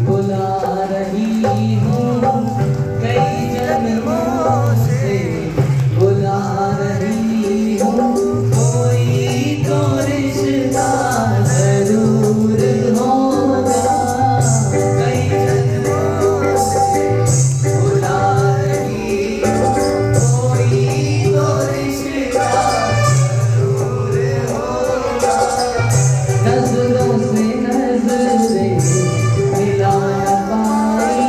बुला रही हूँ, कई जन्मों से बुला रही हूँ। कोई तो रिश्ता जरूर होगा, कई जन्मों से बुला रही हूँ। कोई तो रिश्ता जरूर होगा। नजरों से नजरें मिला न पाई,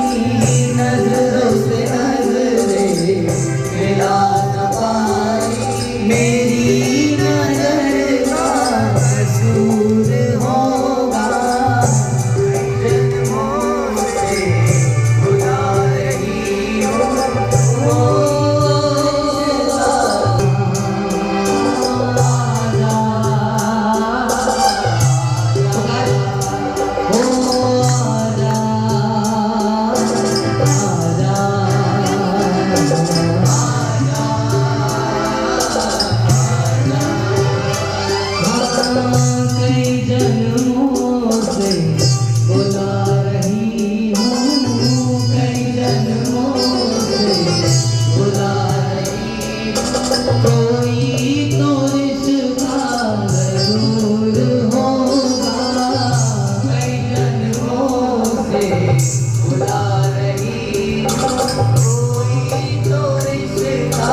नजरों से नजरें मिला न पाई। मेरी नजर का कसूर होगा, जन्मों से बुला रही हूँ। कई जन्मों से बुला रही हूँ, कई जन्मों से बुला रही हूँ। कोई तो रिश्ता जरूर होगा, कई जन्मों से बुला रही हूँ। कोई तो रिश्ता,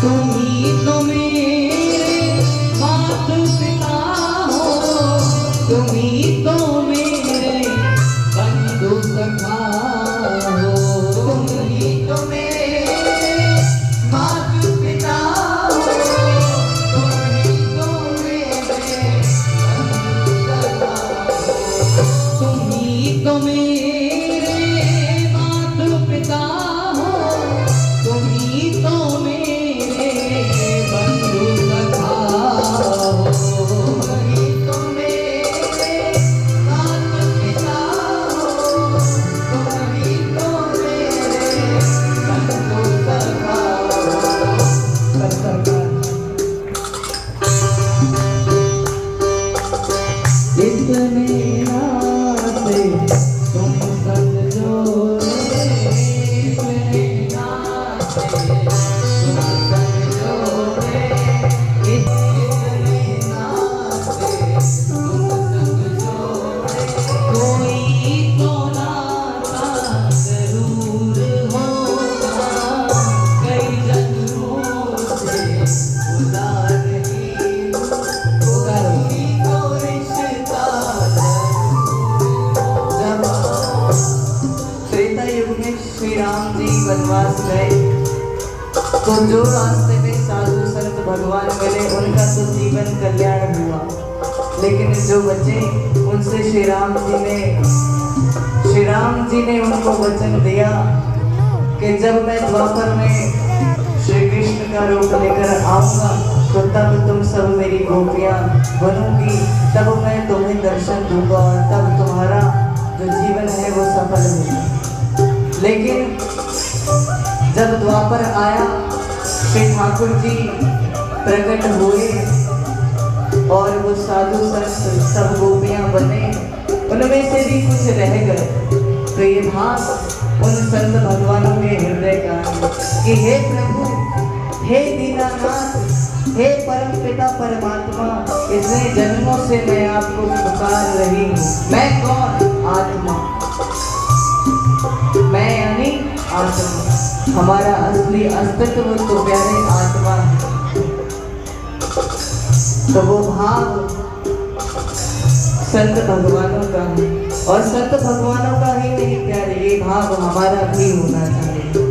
तुम ही तो मेरे माता पिता हो, तुम ही तो मेरे बंधु सखा हो। तुम ही तो मेरे माता पिता हो, तुम ही तो मेरे बंधु सखा हो। तुम ही तो मेरे माता पिता हो, तुम ही तो मेरे बंधु सखा हो। तुम ही तो मेरे माता पिता हो, तुम ही तो मेरे बंधु सखा हो। इतने नाते तुम समझो रे, इतने नाते तुम समझो रे, इतने नाते तुम समझो रे। कोई तो नाता जरूर होगा, कई जन्मों से बुला रही हूँ। कोई तो रिश्ता जरूर होगा। त्रेता युग में श्री राम जी वनवास गए तो जो रास्ते में साधु संत भगवान मिले उनका तो जीवन कल्याण हुआ, लेकिन जो बचे उनसे श्री राम जी ने उनको वचन दिया कि जब मैं द्वापर में श्री कृष्ण का रूप लेकर आऊंगा तो तब तुम सब मेरी गोपियां बनोगी, तब मैं तुम्हें दर्शन दूंगा और तब तुम्हारा जो जीवन है वो सफल होगा। लेकिन जब द्वापर आया, श्री ठाकुर जी प्रकट हुए और वो साधु संत सब गोपियां बने, उनमें से भी कुछ रह गए। तो ये भाव उन संत भगवानों के हृदय का है कि हे प्रभु, हे दीनानाथ, हे परम पिता परमात्मा, इतने जन्मों से मैं आपको पुकार रही हूँ। मैं कौन? आत्मा। मैं यानी आत्मा, हमारा असली अस्तित्व तो प्यारे आत्मा है। तो वो भाव संत भगवानों का है, और संत भगवानों का ही नहीं प्यारे, ये भाव हमारा भी होना चाहिए।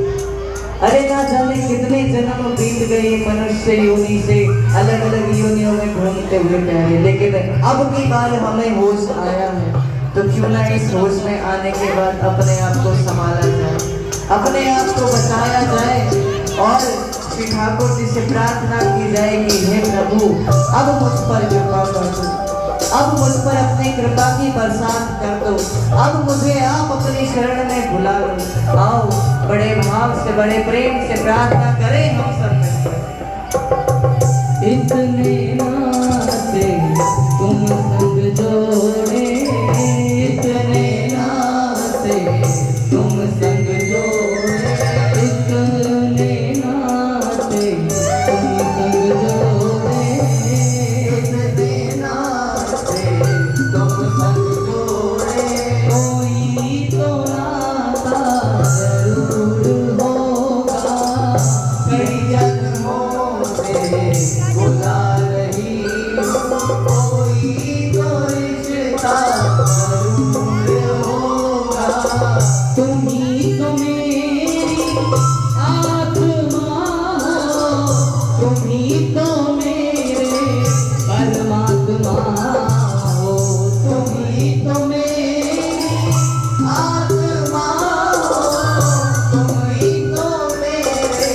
अरे ना जाने कितने जन्म बीत गए मनुष्य योनि से, अलग अलग योनियों में घूमते हुए प्यारे, लेकिन अब की बार हमें होश आया है, तो क्यों ना इस होश में आने के बाद अपने आप को संभाला जाए, अपने आप को बचाया जाए और श्री ठाकुर जी से प्रार्थना की जाए कि हे प्रभु, अब मुझ पर कृपा कर दो, अब मुझ पर अपनी कृपा की बरसात कर दो, अब मुझे आप अपनी शरण में बुला लो। आओ बड़े भाव से बड़े प्रेम से प्रार्थना करें हम सब मिलकर। इतने नाते तुम संग जन्मों से बुला रही हूँ, कोई तो रिश्ता जरूर होगा। तुम ही तो मेरी आत्मा हो, तुम ही तो मेरे परमात्मा हो, तुम ही तो मेरी आत्मा हो, तुम ही तो मेरे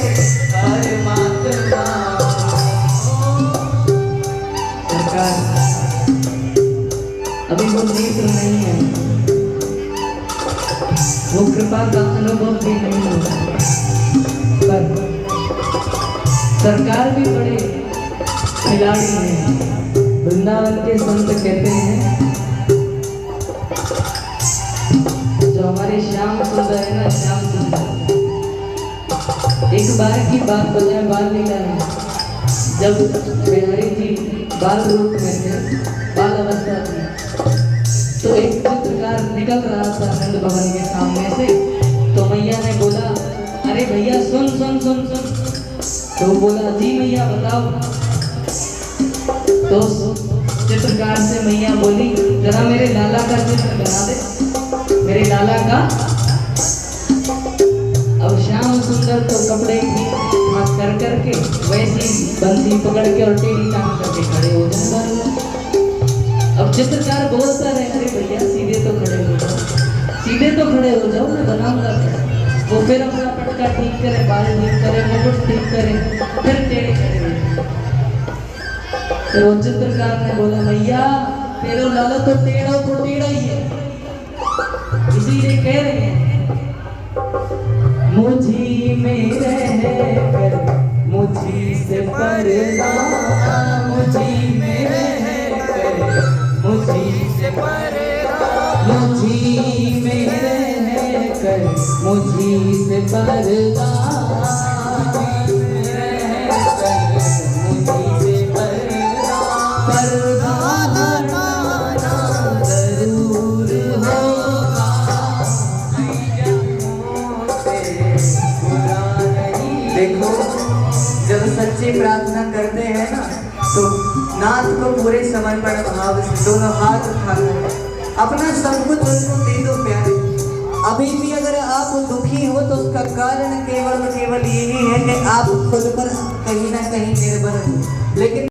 परमात्मा हो। सरकार अभी वो नेत्र नहीं है, वो कृपा का अनुभव भी नहीं होगा, पर सरकार भी बड़े खिलाड़ी हैं। वृंदावन के संत कहते हैं, जो हमारे श्याम सुंदर है ना, श्याम सुंदर, एक बार की बात बताए बाल लीला है, जब बिहारी जी बाल रूप में थे, बाल अवस्था थी, तो एक चित्रकार निकल रहा था नंद भवन के सामने से, तो मैया ने बोला, अरे भैया सुन सुन सुन सुन। तो बोला, जी मैया बताओ। तो चित्रकार से मैया बोली, जरा मेरे लाला का चित्र बना दे, मेरे लाला का। अब श्याम सुंदर तो कपड़े की कर करके वैसी बंसी पकड़ के और टेढ़ी टांग करके खड़े हो जाए। अब चित्रकार बोलता रहे, अरे भैया सीधे तो खड़े हो जाओ, सीधे तो खड़े हो जाओ, मैं बनाऊंगा क्या। वो फिर अपना पटका ठीक करे, बाल ठीक करे, मुकुट ठीक करे, फिर टेढ़े खड़े हो जाए। तो वो चित्रकार ने बोला, भैया तेरो लाला तो टेढ़ा को टेढ़ा ही है, इसीलिए कह रहे हैं, मुझी में रह कर मुझी से पर्दा, मुझी में रह कर मुझी से पर्दा, मुझी में रह कर मुझी से पर्दा, देखो, जब सच्ची प्रार्थना करते हैं ना, तो नाथ को पूरे समर्पण भाव से दोनों हाथ उठाकर अपना सब कुछ उनको दे दो प्यारे। अभी भी अगर आप दुखी हो तो उसका कारण केवल केवल यही है कि आप खुद पर कहीं ना कहीं निर्भर हो, लेकिन